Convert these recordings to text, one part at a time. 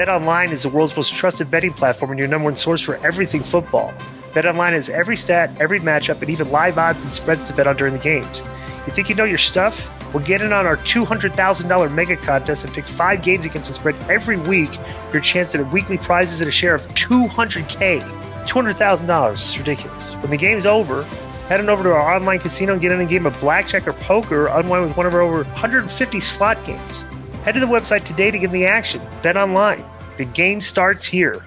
BetOnline is the world's most trusted betting platform and your number one source for everything football. BetOnline has every stat, every matchup, and even live odds and spreads to bet on during the games. You think you know your stuff? Well, get in on our $200,000 mega contest and pick 5 games against the spread every week for your chance at weekly prizes and a share of $200K. $200,000. It's ridiculous. When the game's over, head on over to our online casino and get in a game of blackjack or poker or unwind with one of our over 150 slot games. Head to the website today to get in the action. Bet online. The game starts here.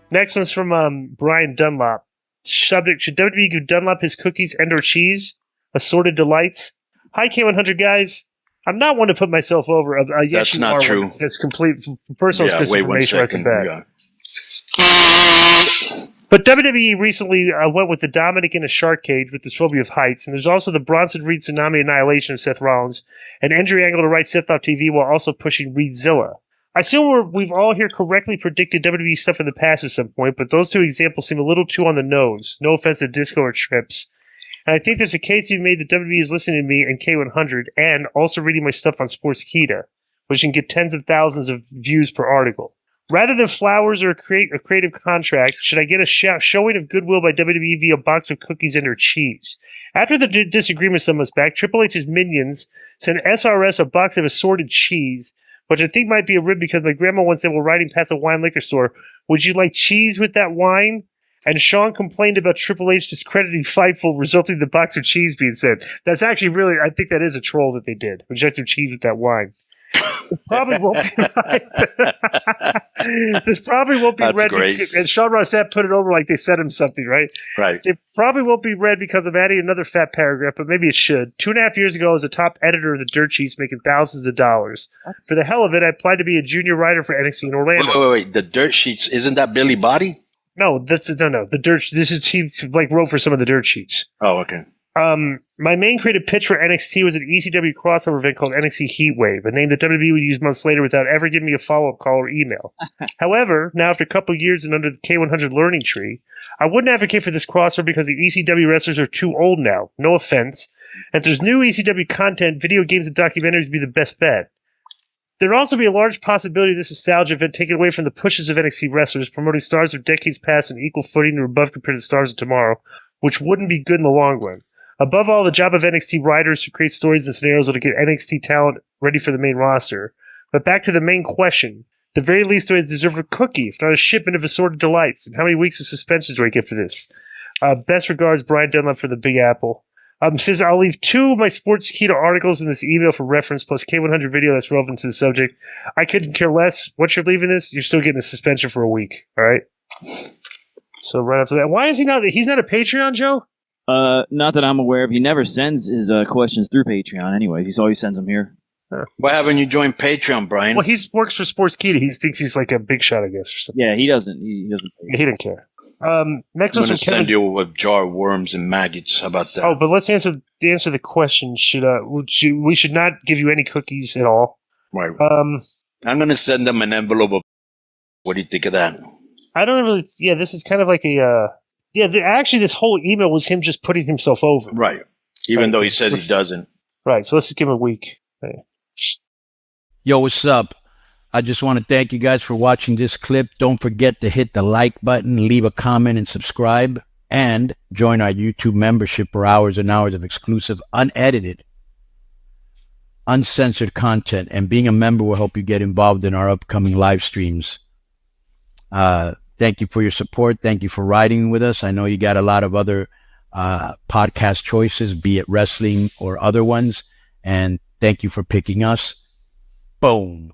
Next one's from Brian Dunlop. Subject, should WWE give Dunlop his cookies and or cheese? Assorted delights. Hi, K100 guys. I'm not one to put myself over. That's not true. One. That's complete personal misinformation right from the back. But WWE recently went with the Dominic in a shark cage with the phobia of heights, and there's also the Bronson Reed Tsunami Annihilation of Seth Rollins, an injury angle to write Seth off TV while also pushing Reedzilla. I assume we've all here correctly predicted WWE stuff in the past at some point, but those two examples seem a little too on the nose. No offense to Disco or Trips. And I think there's a case to be made that WWE is listening to me and K100 and also reading my stuff on Sportskeeda, which can get tens of thousands of views per article. Rather than flowers or a creative contract, should I get a showing of goodwill by WWE via a box of cookies and or cheese? After the disagreement some months back, Triple H's minions sent SRS a box of assorted cheese, which I think might be a rib because my grandma once said while riding past a wine liquor store, "Would you like cheese with that wine?" And Sean complained about Triple H discrediting Fightful, resulting in the box of cheese being sent. That's actually really, I think that is a troll that they did. Reject their cheese with that wine. This probably won't be right. This probably won't be read. And Sean Rossett put it over like they sent him something, right? Right. It probably won't be read because I'm adding another fat paragraph, but maybe it should. 2.5 years ago, I was a top editor of the Dirt Sheets, making thousands of dollars. For the hell of it, I applied to be a junior writer for NXT in Orlando. Wait. The Dirt Sheets, isn't that Billy Body? No, no. The Dirt. This is he wrote for some of the Dirt Sheets. Oh, okay. My main creative pitch for NXT was an ECW crossover event called NXT Heatwave, a name that WWE would use months later without ever giving me a follow-up call or email. However, now after a couple of years and under the K100 learning tree, I wouldn't advocate for this crossover because the ECW wrestlers are too old now. No offense. And if there's new ECW content, video games and documentaries would be the best bet. There'd also be a large possibility of this nostalgia event taken away from the pushes of NXT wrestlers, promoting stars of decades past on equal footing or above compared to stars of tomorrow, which wouldn't be good in the long run. Above all, the job of NXT writers to create stories and scenarios that get NXT talent ready for the main roster. But back to the main question. The very least, do I deserve a cookie, if not a shipment of assorted delights? And how many weeks of suspension do I get for this? Best regards, Brian Dunlop for the Big Apple. Says I'll leave 2 of my Sportskeeda articles in this email for reference, plus K100 video that's relevant to the subject. I couldn't care less. Once you're leaving this, you're still getting a suspension for a week. All right? So right after that. Why is he not? He's not a Patreon, Joe? Not that I'm aware of. He never sends his questions through Patreon anyway. He always sends them here. Why haven't you joined Patreon, Brian? Well, he works for Sportskeeda. He thinks he's like a big shot, I guess, or something. Yeah, he doesn't. He doesn't. He didn't care. Next I'm one's going to from Kevin. send you a jar of worms and maggots. How about that? Oh, but let's answer the question. We should not give you any cookies at all? Right. I'm going to send them an envelope of. What do you think of that? I don't really. Yeah, this is kind of like a. Actually, this whole email was him just putting himself over. Right. Even though he says he doesn't. Right. So let's just give him a week. Right. Yo, what's up? I just want to thank you guys for watching this clip. Don't forget to hit the like button, leave a comment, and subscribe. And join our YouTube membership for hours and hours of exclusive, unedited, uncensored content. And being a member will help you get involved in our upcoming live streams. Thank you for your support. Thank you for riding with us. I know you got a lot of other podcast choices, be it wrestling or other ones. And thank you for picking us. Boom.